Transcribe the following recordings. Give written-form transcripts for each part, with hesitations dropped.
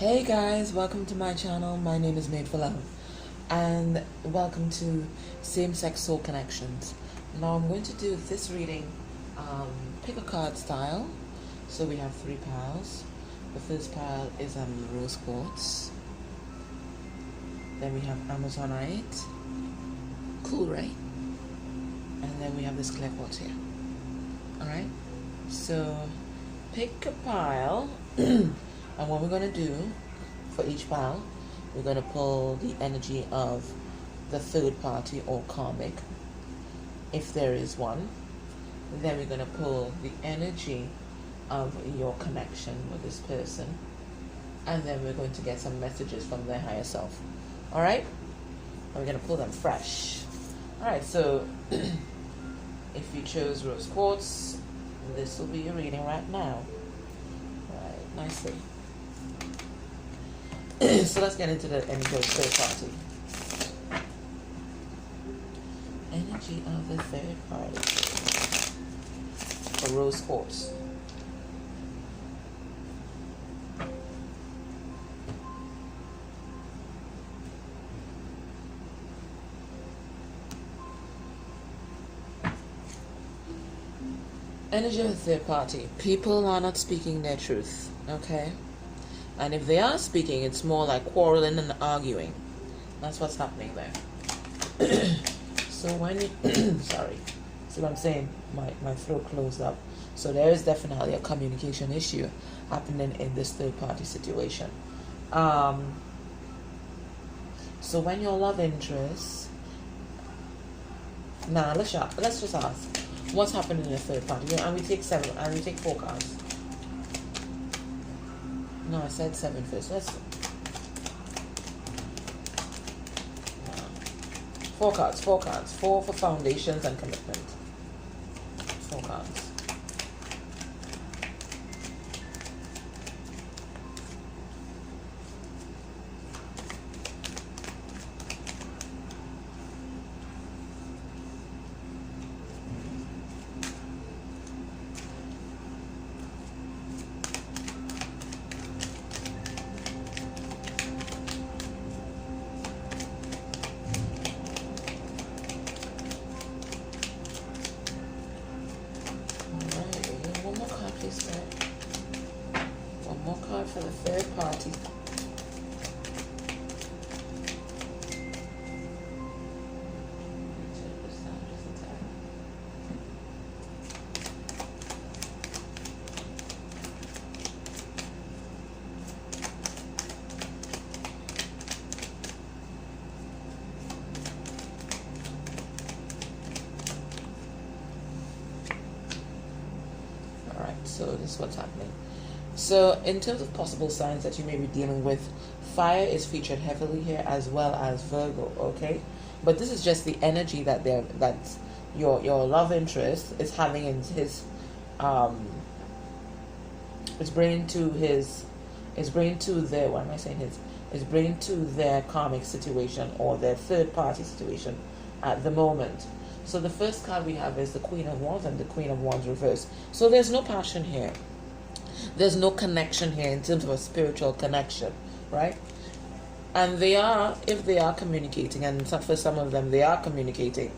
Hey guys, welcome to my channel. My name is Made for Love, and welcome to Same-Sex Soul Connections. Now I'm going to do this reading pick a card style. So we have 3 piles. The first pile is rose quartz. Then we have Amazonite, cool, right? And then we have this clear quartz here. Alright, so pick a pile. And what we're going to do for each pile, we're going to pull the energy of the third party or karmic, if there is one. Then we're going to pull the energy of your connection with this person. And then we're going to get some messages from their higher self. Alright? And we're going to pull them fresh. Alright, so if you chose rose quartz, this will be your reading right now. Alright, nicely. So let's get into the energy of the third party. Energy of the third party for rose quartz. Energy of the third party. People are not speaking their truth, okay? And if they are speaking, it's more like quarreling and arguing. That's what's happening there. So when you sorry, see what I'm saying? My throat closed up. So there is definitely a communication issue happening in this third party situation. So when your love interest, let's just ask, what's happening in the third party? And we take 4 cards. No, I said 7 first. Let's 4 cards. 4 for foundations and commitment. 4 cards. One more card for the third party. So this is what's happening. So in terms of possible signs that you may be dealing with, fire is featured heavily here, as well as Virgo, okay? But this is just the energy that your love interest is having in his it's bringing to their karmic situation or their third party situation at the moment. So the first card we have is the Queen of Wands and the Queen of Wands reversed. So there's no passion here. There's no connection here in terms of a spiritual connection, right? And if they are communicating, and for some of them they are communicating,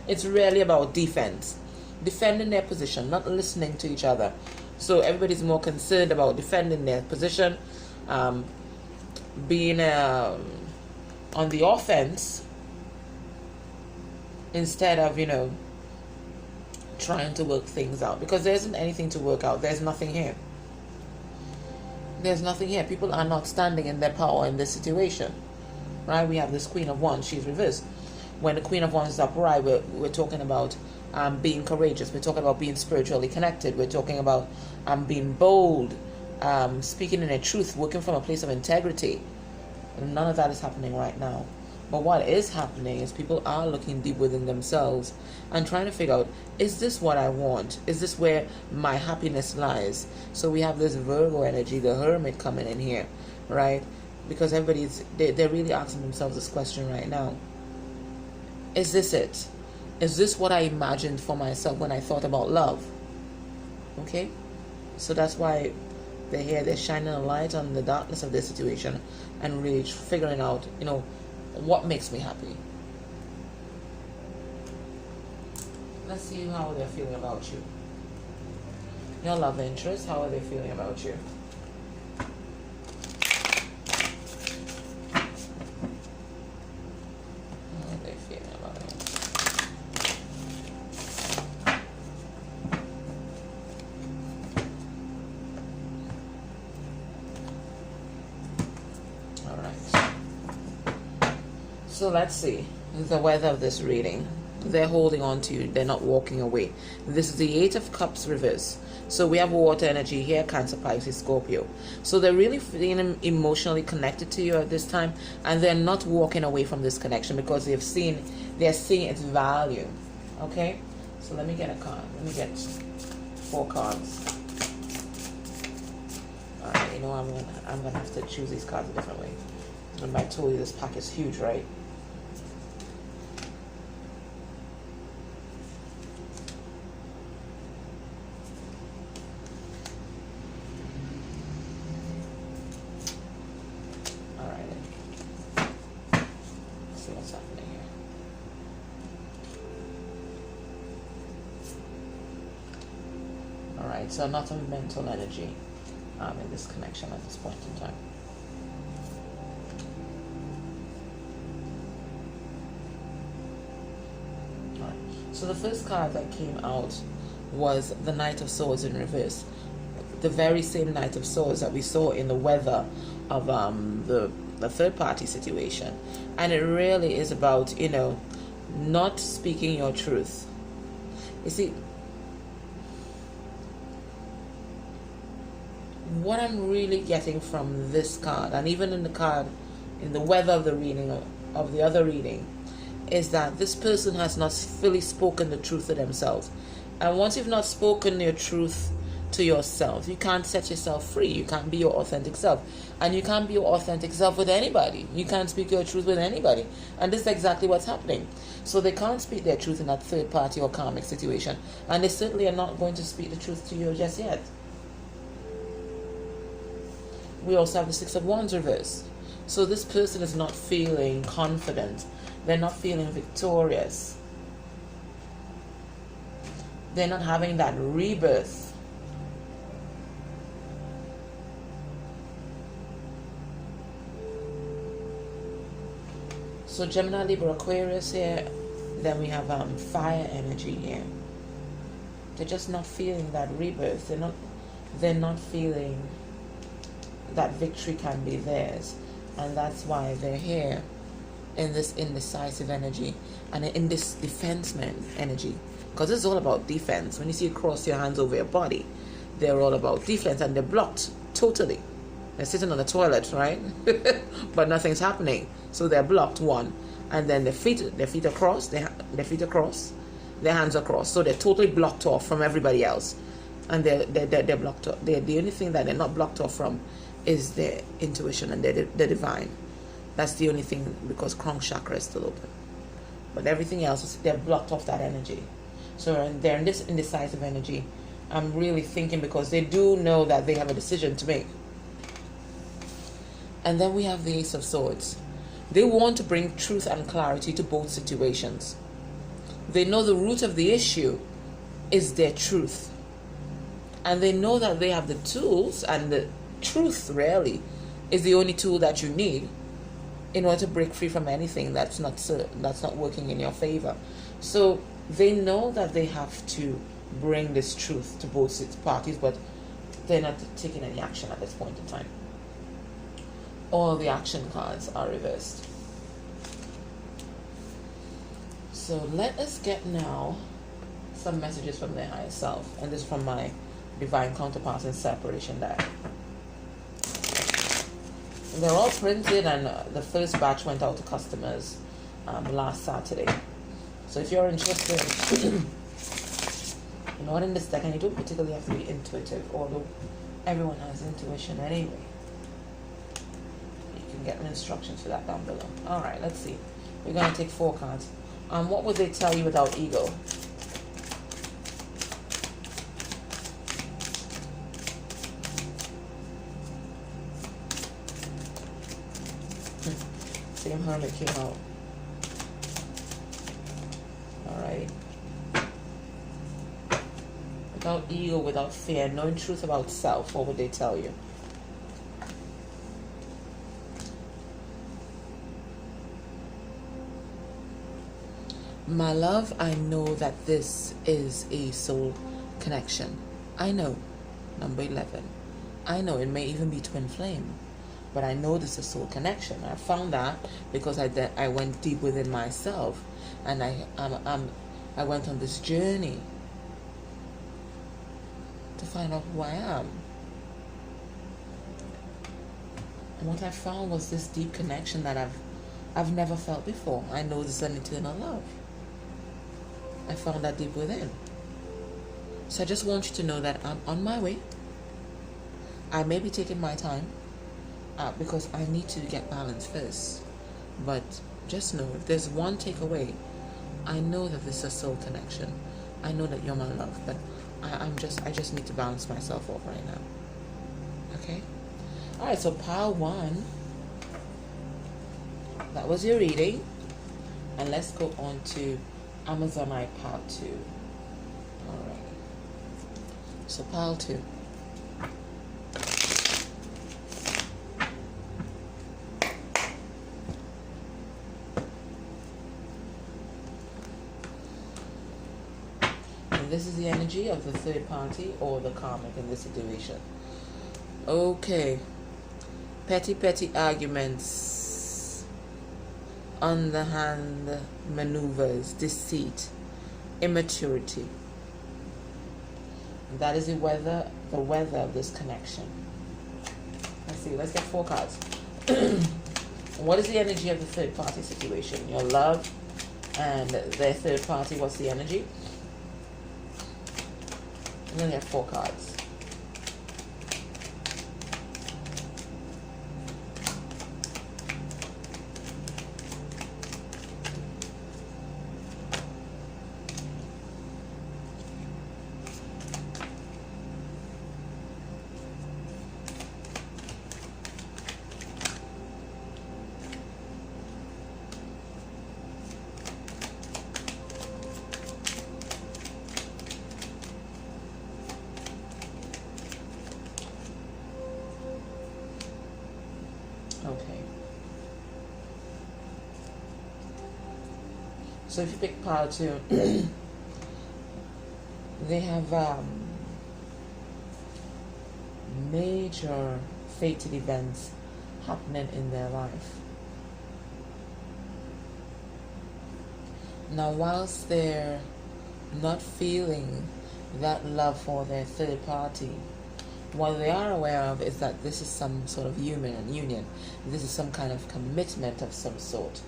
it's really about defense. Defending their position, not listening to each other. So everybody's more concerned about defending their position, being on the offense, instead of, trying to work things out. Because there isn't anything to work out. There's nothing here. There's nothing here. People are not standing in their power in this situation. Right? We have this Queen of Wands. She's reversed. When the Queen of Wands is upright, we're talking about being courageous. We're talking about being spiritually connected. We're talking about being bold, speaking in the truth, working from a place of integrity. And none of that is happening right now. But what is happening is people are looking deep within themselves and trying to figure out, is this what I want? Is this where my happiness lies? So we have this Virgo energy, the Hermit coming in here, right? Because they're really asking themselves this question right now. Is this it? Is this what I imagined for myself when I thought about love? Okay? So that's why They're here, they're shining a light on the darkness of their situation and really figuring out, you know, what makes me happy. Let's see how they're feeling about you. Your love interest, how are they feeling about you? How are they feeling about you? All right. So let's see the weather of this reading. They're holding on to you. They're not walking away. This is the Eight of Cups reverse. So we have water energy here, Cancer, Pisces, Scorpio. So they're really feeling emotionally connected to you at this time, and they're not walking away from this connection because they're seeing its value. Okay? So let me get a card. Let me get 4 cards. Alright, you know, I'm gonna have to choose these cards a different way. Remember I told you this pack is huge, right? So not a mental energy in this connection at this point in time. All right. So the first card that came out was the Knight of Swords in reverse. The very same Knight of Swords that we saw in the weather of the third party situation. And it really is about, you know, not speaking your truth. You see, what I'm really getting from this card, and even in the card, in the weather of the reading, of the other reading, is that this person has not fully spoken the truth to themselves. And once you've not spoken your truth to yourself, you can't set yourself free. You can't be your authentic self. And you can't be your authentic self with anybody. You can't speak your truth with anybody. And this is exactly what's happening. So they can't speak their truth in that third party or karmic situation. And they certainly are not going to speak the truth to you just yet. We also have the Six of Wands reversed. So this person is not feeling confident. They're not feeling victorious. They're not having that rebirth. So Gemini, Libra, Aquarius here. Then we have fire energy here. They're just not feeling that rebirth. They're not feeling that victory can be theirs, and that's why they're here in this indecisive energy and in this defenseman energy, because this is all about defense. When you see you cross your hands over your body, they're all about defense, and they're blocked totally. They're sitting on the toilet, right? But nothing's happening, so they're blocked. One, and then their feet across, their feet across, their hands across, so they're totally blocked off from everybody else, and they're blocked off. The only thing that they're not blocked off from is their intuition and their divine. That's the only thing, because crown chakra is still open. But everything else, they're blocked off that energy. So they're in this indecisive energy. I'm really thinking because they do know that they have a decision to make. And then we have the Ace of Swords. They want to bring truth and clarity to both situations. They know the root of the issue is their truth. And they know that they have the tools, and the truth really is the only tool that you need in order to break free from anything that's not working in your favor. So they know that they have to bring this truth to both parties, but they're not taking any action at this point in time. All the action cards are reversed. So let us get now some messages from their higher self, and this is from my Divine Counterparts in Separation deck. They're all printed, and the first batch went out to customers last Saturday. So if you're interested in ordering this deck, and you don't particularly have to be intuitive, although everyone has intuition anyway, you can get instructions for that down below. Alright, let's see. We're going to take 4 cards. What would they tell you without ego? Same Hermit came out. Alright. Without ego, without fear, knowing truth about self, what would they tell you? My love, I know that this is a soul connection. I know. Number 11. I know it may even be twin flame, but I know this is a soul connection. I found that because I went deep within myself, and I went on this journey to find out who I am. And what I found was this deep connection that I've never felt before. I know this is an eternal love. I found that deep within. So I just want you to know that I'm on my way. I may be taking my time because I need to get balance first. But just know, if there's one takeaway, I know that this is a soul connection. I know that you're my love, but I just need to balance myself off right now. Okay? Alright, so pile 1. That was your reading. And let's go on to Amazonite pile 2. Alright. So pile 2. This is the energy of the third party or the karmic in this situation. Okay. Petty arguments, underhand maneuvers, deceit, immaturity. That is the weather of this connection. Let's see, let's get 4 cards. What is the energy of the third party situation? Your love and their third party, what's the energy? I'm going to get 4 cards. Okay. So if you pick pile 2, they have major fated events happening in their life. Now, whilst they're not feeling that love for their third party, what they are aware of is that this is some sort of union. This is some kind of commitment of some sort.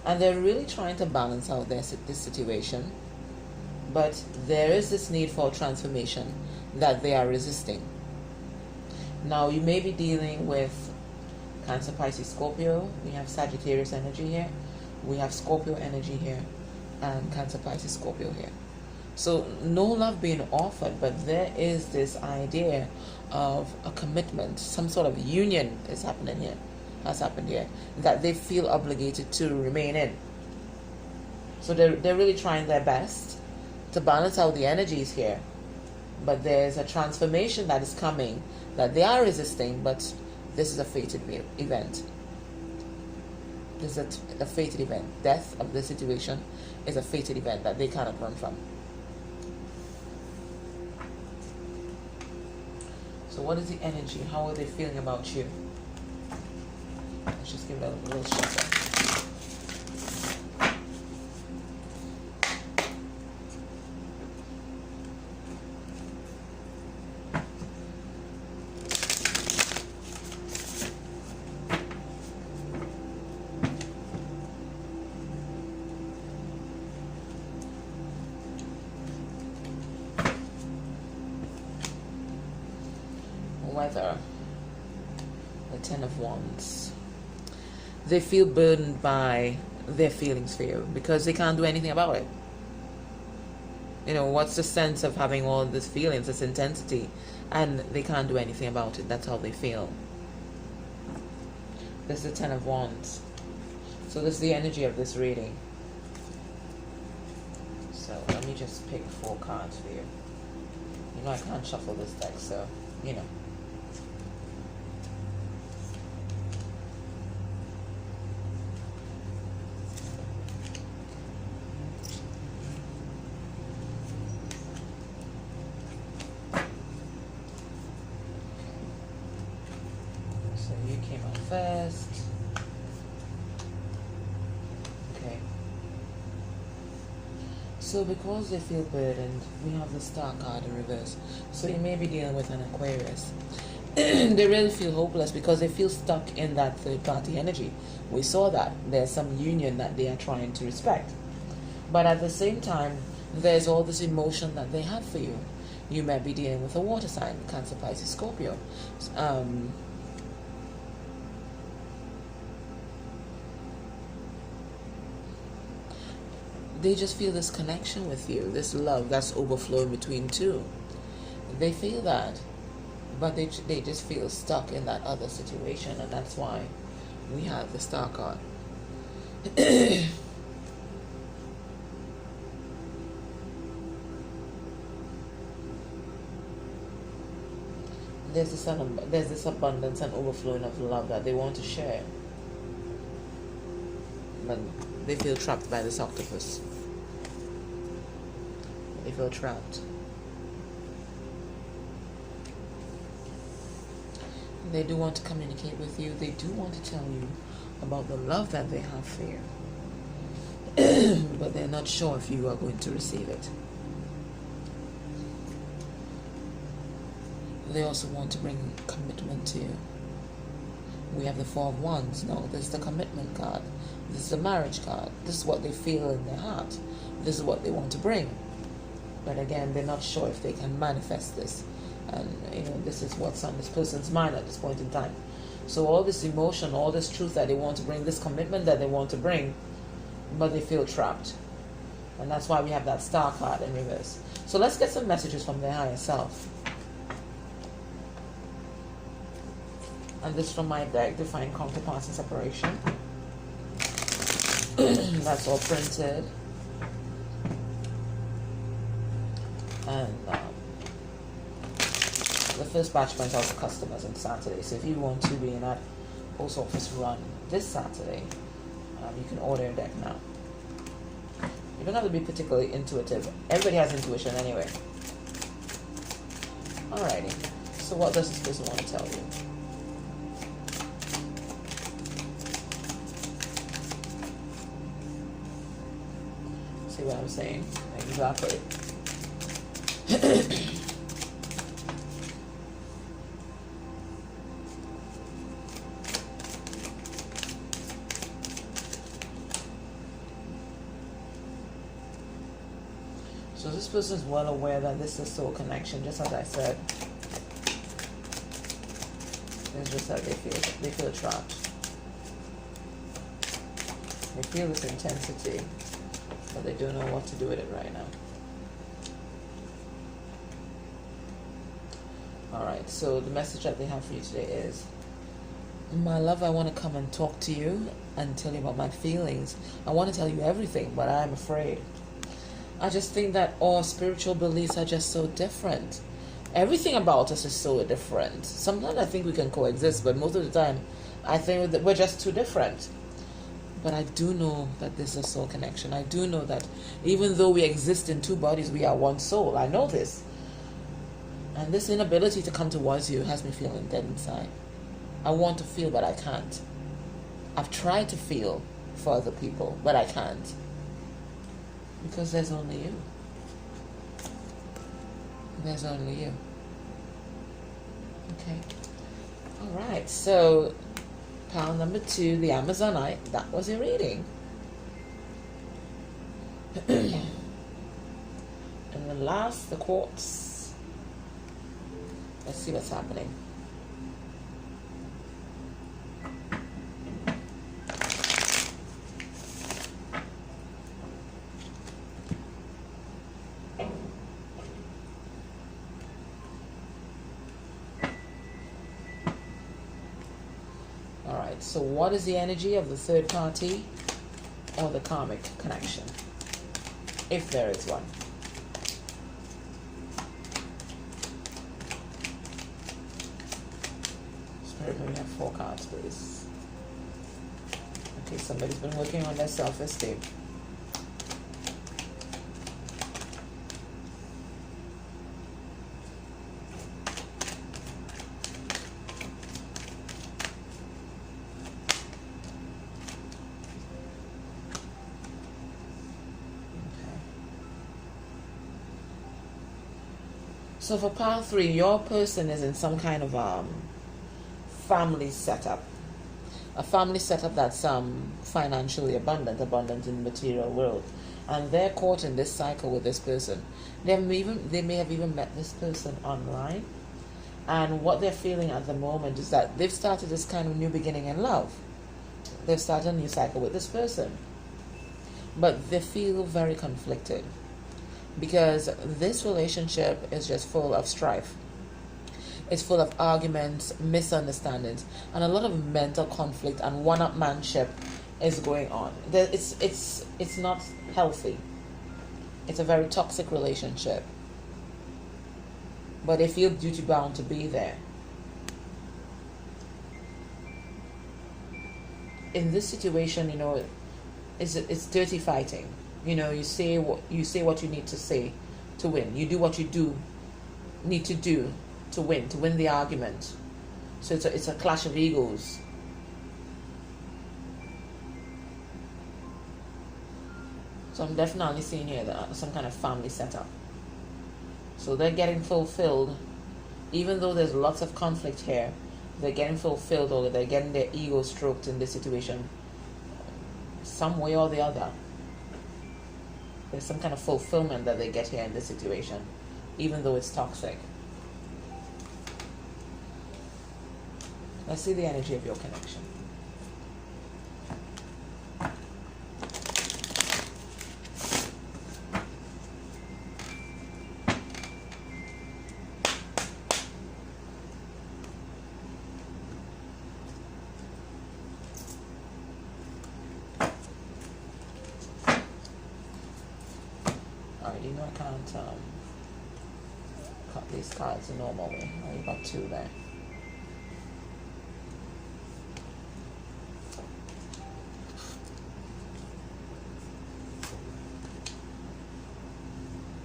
And they're really trying to balance out this situation. But there is this need for transformation that they are resisting. Now, you may be dealing with Cancer, Pisces, Scorpio. We have Sagittarius energy here. We have Scorpio energy here. And Cancer, Pisces, Scorpio here. So no love being offered, but there is this idea of a commitment, some sort of union is happening here, has happened here, that they feel obligated to remain in. So they're really trying their best to balance out the energies here. But there's a transformation that is coming that they are resisting, but this is a fated event. This is a fated event. Death of the situation is a fated event that they cannot run from. So what is the energy? How are they feeling about you? Let's just give it a little shuffle. Weather, the Ten of Wands. They feel burdened by their feelings for you because they can't do anything about it. You know, what's the sense of having all these feelings, this intensity, and they can't do anything about it? That's how they feel. This is the Ten of Wands. So this is the energy of this reading. So let me just pick 4 cards for you. You know I can't shuffle this deck, so, you know. So you came out first. Okay. So because they feel burdened, we have the Star card in reverse. So you may be dealing with an Aquarius. They really feel hopeless because they feel stuck in that third party energy. We saw that. There's some union that they are trying to respect. But at the same time, there's all this emotion that they have for you. You might be dealing with a water sign, Cancer, Pisces, Scorpio. They just feel this connection with you, this love that's overflowing between two. They feel that, but they just feel stuck in that other situation, and that's why we have the Star card. There's this abundance and overflowing of love that they want to share, but they feel trapped by this octopus. They feel trapped. They do want to communicate with you. They do want to tell you about the love that they have for you. But they're not sure if you are going to receive it. They also want to bring commitment to you. We have the Four of Wands. No, this is the commitment card. This is the marriage card. This is what they feel in their heart. This is what they want to bring. But again, they're not sure if they can manifest this. And, this is what's on this person's mind at this point in time. So all this emotion, all this truth that they want to bring, this commitment that they want to bring, but they feel trapped. And that's why we have that Star card in reverse. So let's get some messages from their higher self. And this from my deck, Divine Counterparts and Separation. That's all printed. And the first batch went out to customers on Saturday. So if you want to be in that post office run this Saturday, you can order a deck now. You don't have to be particularly intuitive. Everybody has intuition anyway. Alrighty. So what does this person want to tell you? See what I'm saying? Exactly. So this person is well aware that this is a soul connection, just as I said. It's just that they feel trapped. They feel this intensity, but they don't know what to do with it right now. Alright, so the message that they have for you today is, my love, I want to come and talk to you and tell you about my feelings. I want to tell you everything, but I'm afraid. I just think that our spiritual beliefs are just so different. Everything about us is so different. Sometimes I think we can coexist, but most of the time I think that we're just too different. But I do know that this is a soul connection. I do know that even though we exist in two bodies, we are one soul. I know this. And this inability to come towards you has me feeling dead inside. I want to feel, but I can't. I've tried to feel for other people, but I can't. Because there's only you. There's only you. Okay. Alright, so pile number 2, the Amazonite. That was your reading. And the last, the quartz. Let's see what's happening. So what is the energy of the third party or the karmic connection, if there is one? Spirit, we have 4 cards, please. Okay, somebody's been working on their self-esteem. So for pile 3, your person is in some kind of family setup. A family setup that's financially abundant in the material world. And they're caught in this cycle with this person. They may have even met this person online. And what they're feeling at the moment is that they've started this kind of new beginning in love. They've started a new cycle with this person. But they feel very conflicted, because this relationship is just full of strife. It's full of arguments, misunderstandings, and a lot of mental conflict and one-upmanship is going on. It's not healthy. It's a very toxic relationship. But they feel duty bound to be there. In this situation, it's dirty fighting. You say what you need to say to win. You do what you need to do to win the argument. So it's a clash of egos. So I'm definitely seeing here some kind of family setup. So they're getting fulfilled, even though there's lots of conflict here. They're getting fulfilled, or they're getting their ego stroked in this situation, some way or the other. There's some kind of fulfillment that they get here in this situation, even though it's toxic. Let's see the energy of your connection. I can't cut these cards the normal way. Oh, you got 2 there.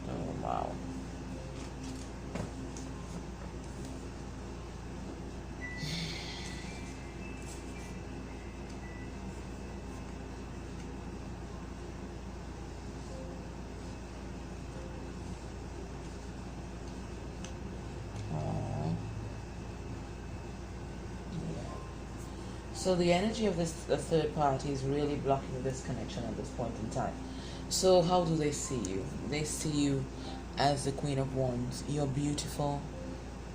Oh, wow. So the energy of the third party is really blocking this connection at this point in time. So how do they see you? They see you as the Queen of Wands. You're beautiful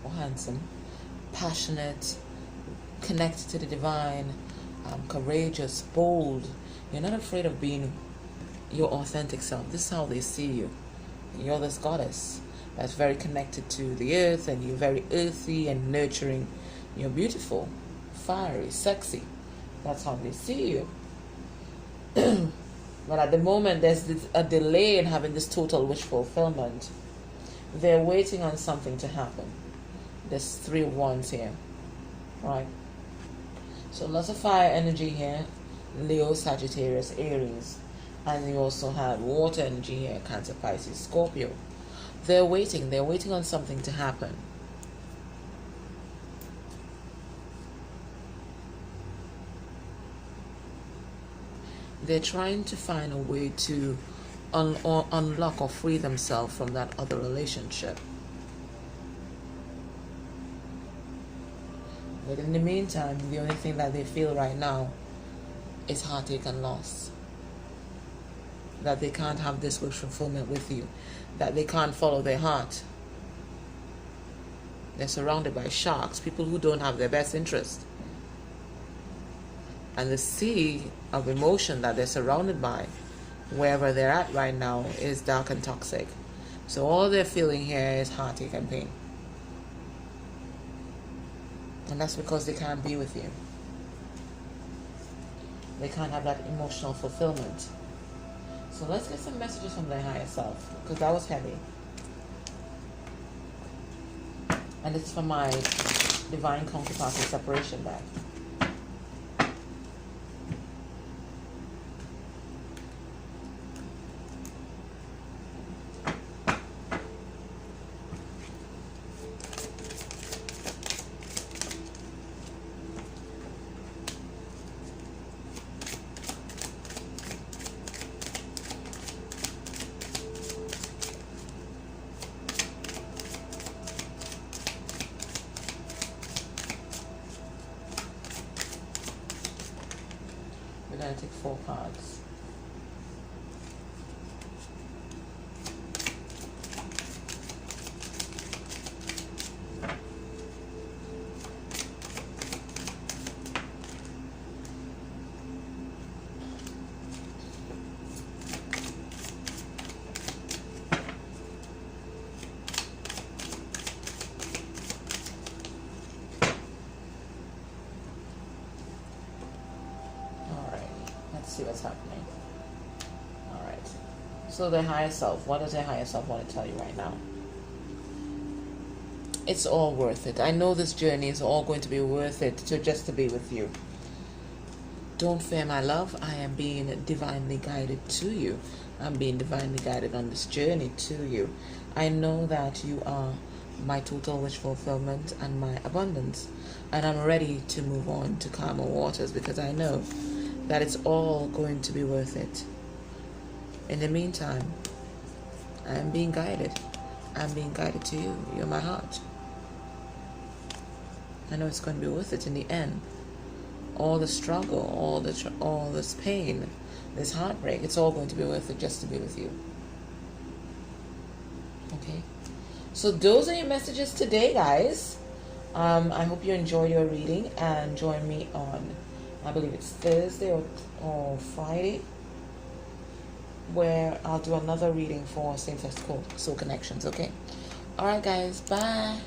or handsome, passionate, connected to the divine, courageous, bold. You're not afraid of being your authentic self. This is how they see you. You're this goddess that's very connected to the earth, and you're very earthy and nurturing. You're beautiful, fiery, sexy. That's how they see you. But at the moment, there's a delay in having this total wish fulfillment. They're waiting on something to happen. There's 3 of Wands here, right? So lots of fire energy here. Leo, Sagittarius, Aries. And you also have water energy here, Cancer, Pisces, Scorpio. They're waiting on something to happen. They're trying to find a way to unlock or free themselves from that other relationship. But in the meantime, the only thing that they feel right now is heartache and loss. That they can't have this wish fulfillment with you. That they can't follow their heart. They're surrounded by sharks, people who don't have their best interest. And the sea of emotion that they're surrounded by, wherever they're at right now, is dark and toxic. So all they're feeling here is heartache and pain. And that's because they can't be with you. They can't have that emotional fulfillment. So let's get some messages from their higher self, because that was heavy. And this is for my Divine Counterparts and Separation deck. We're going to take 4 cards. See what's happening. All right. So their higher self. What does their higher self want to tell you right now? It's all worth it. I know this journey is all going to be worth it just to be with you. Don't fear, my love. I am being divinely guided to you. I'm being divinely guided on this journey to you. I know that you are my total wish fulfillment and my abundance. And I'm ready to move on to calmer waters because I know that it's all going to be worth it. In the meantime, I am being guided. I'm being guided to you. You're my heart. I know it's going to be worth it in the end. All the struggle, all this pain, this heartbreak, it's all going to be worth it just to be with you. Okay? So those are your messages today, guys. I hope you enjoyed your reading and join me on, I believe it's Thursday or Friday, where I'll do another reading for same-sex soul connections, okay? All right, guys. Bye.